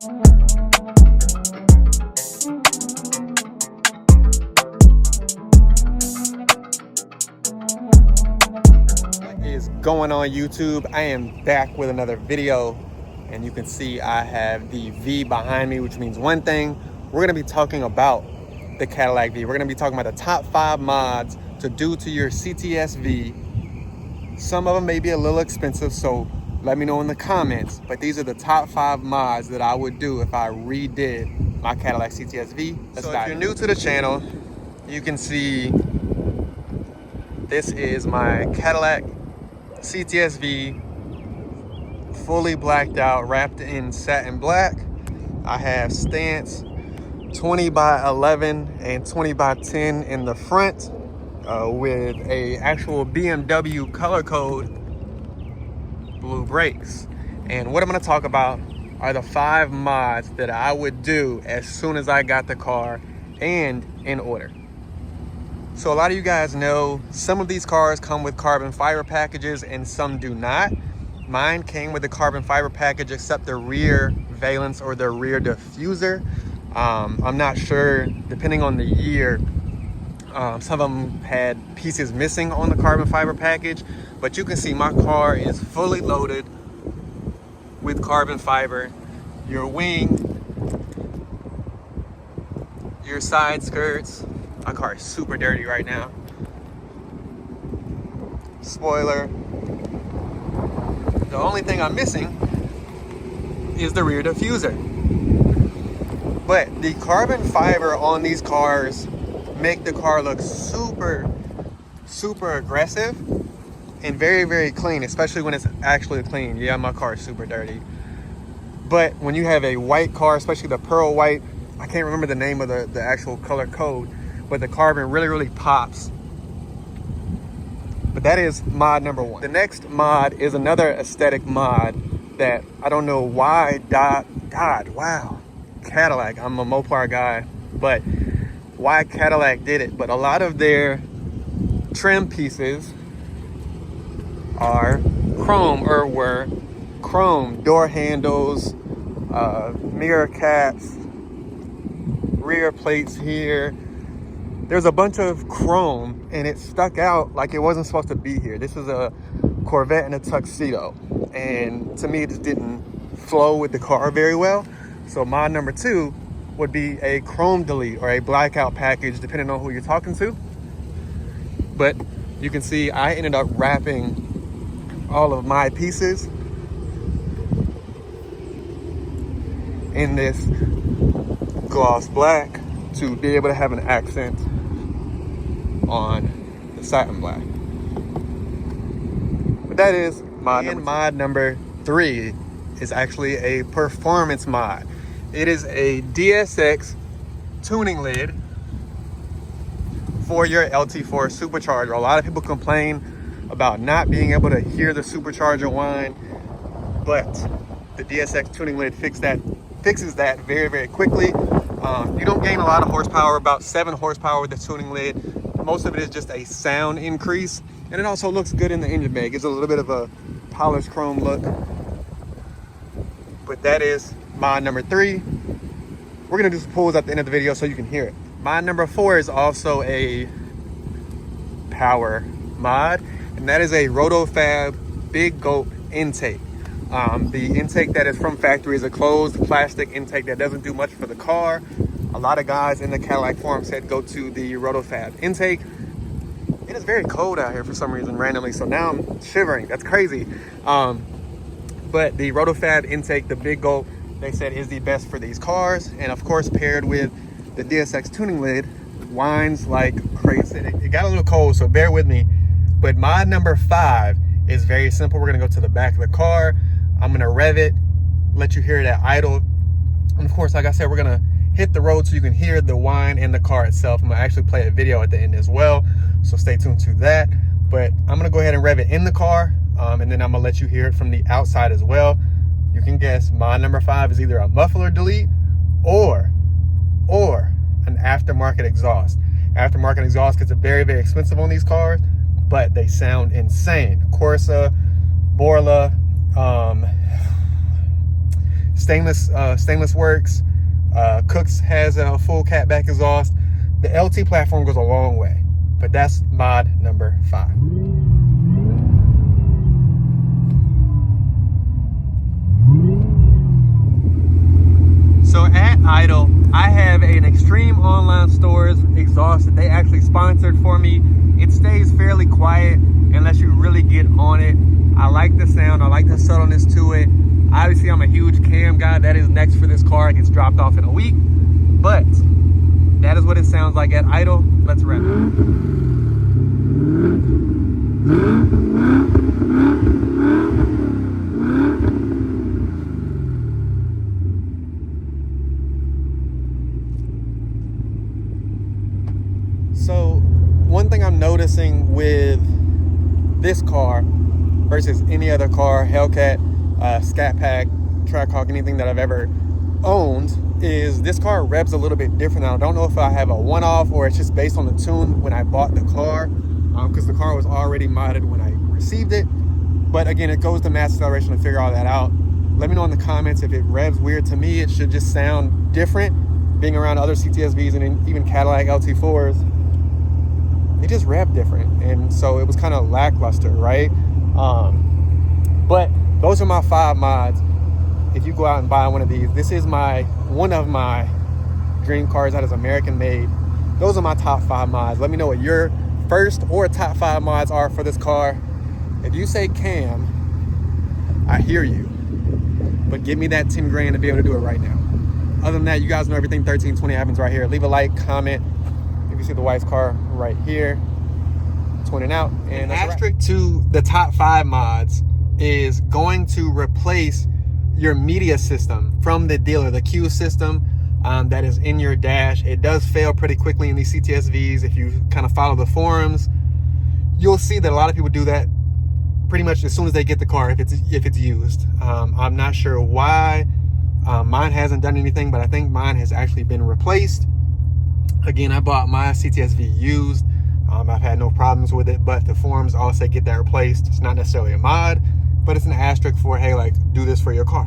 What is going on YouTube? I am back with another video, and you can see I have the V behind me, which means one thing. We're going to be talking about the Cadillac V. We're going to be talking about the top 5 mods to do to your Cts-V. Some of them may be a little expensive, so let me know in the comments, but these are the top 5 mods that I would do if I redid my Cadillac Cts-V. So if you're new to the channel, you can see this is my Cadillac Cts-V, fully blacked out, wrapped in satin black. I have stance 20 by 11 and 20 by 10 in the front with a actual BMW color code blue brakes. And what I'm going to talk about are the 5 mods that I would do as soon as I got the car and in order. So a lot of you guys know some of these cars come with carbon fiber packages and some do not. Mine came with the carbon fiber package except the rear valence or the rear diffuser. I'm not sure, depending on the year, some of them had pieces missing on the carbon fiber package, but you can see my car is fully loaded with carbon fiber. Your wing, your side skirts. My car is super dirty right now. Spoiler. The only thing I'm missing is the rear diffuser. But the carbon fiber on these cars make the car look super aggressive and very clean, especially when it's actually clean. Yeah, my car is super dirty. But when you have a white car, especially the pearl white, I can't remember the name of the actual color code, but the carbon really pops. But that is mod number 1. The next mod is another aesthetic mod that I don't know why wow, Cadillac, I'm a Mopar guy, but why Cadillac did it. But a lot of their trim pieces are chrome, or were chrome. Door handles, mirror caps, rear plates here. There's a bunch of chrome and it stuck out like it wasn't supposed to be here. This is a Corvette in a tuxedo, and to me it just didn't flow with the car very well. So mod number 2 would be a chrome delete or a blackout package, depending on who you're talking to. But you can see I ended up wrapping all of my pieces in this gloss black to be able to have an accent on the satin black. But that is mod number 2. Mod number 3 is actually a performance mod. It is a DSX tuning lid for your LT4 supercharger. A lot of people complain about not being able to hear the supercharger whine, but the DSX tuning lid fixes that very quickly. You don't gain a lot of horsepower, about 7 horsepower with the tuning lid. Most of it is just a sound increase, and it also looks good in the engine bay. It gives a little bit of a polished chrome look. But that is mod number 3. We're gonna do some pulls at the end of the video so you can hear it. Mod number 4 is also a power mod, and that is a RotoFab Big Gulp intake. The intake that is from factory is a closed plastic intake that doesn't do much for the car. A lot of guys in the Cadillac forum said go to the RotoFab intake. It is very cold out here for some reason randomly, so now I'm shivering. That's crazy. But the RotoFab intake, the Big Gulp, they said is the best for these cars, and of course paired with the DSX tuning lid, whines like crazy. It got a little cold, so bear with me. But mod number 5 is very simple. We're gonna go to the back of the car. I'm gonna rev it, let you hear it at idle, and of course, like I said, we're gonna hit the road so you can hear the whine in the car itself. I'm gonna actually play a video at the end as well, so stay tuned to that. But I'm gonna go ahead and rev it in the car, and then I'm gonna let you hear it from the outside as well. You can guess mod number 5 is either a muffler delete or an aftermarket exhaust. Aftermarket exhaust gets very expensive on these cars, but they sound insane. Corsa, Borla, stainless works. Cooks has a full catback exhaust. The LT platform goes a long way, but that's mod number 5. So at idle, I have an Extreme Online Stores exhaust that they actually sponsored for me. It stays fairly quiet unless you really get on it. I like the sound, I like the subtleness to it. Obviously, I'm a huge cam guy. That is next for this car. It gets dropped off in a week, but that is what it sounds like at idle. Let's rev it. So one thing I'm noticing with this car versus any other car, Hellcat, Scat Pack, Trackhawk, anything that I've ever owned, is this car revs a little bit different. I don't know if I have a one-off or it's just based on the tune when I bought the car, because the car was already modded when I received it. But again, it goes to mass acceleration to figure all that out. Let me know in the comments if it revs weird. To me, it should just sound different. Being around other Cts-Vs and even Cadillac LT4s, they just rev different, and so it was kind of lackluster, right? But those are my 5 mods. If you go out and buy one of these, this is one of my dream cars that is American made. Those are my top 5 mods. Let me know what your first or top 5 mods are for this car. If you say cam, I hear you, but give me that 10 grand to be able to do it right now. Other than that, you guys know everything 1320 happens right here. Leave a like, comment. You see the wife's car right here, twinning out. And asterisk to the top 5 mods is going to replace your media system from the dealer, the Q system that is in your dash. It does fail pretty quickly in these CTS-Vs. If you kind of follow the forums, you'll see that a lot of people do that pretty much as soon as they get the car, if it's used. I'm not sure why. Mine hasn't done anything, but I think mine has actually been replaced. Again, I bought my CTS-V used. I've had no problems with it, but the forums all say get that replaced. It's not necessarily a mod, but it's an asterisk for, hey, like, do this for your car.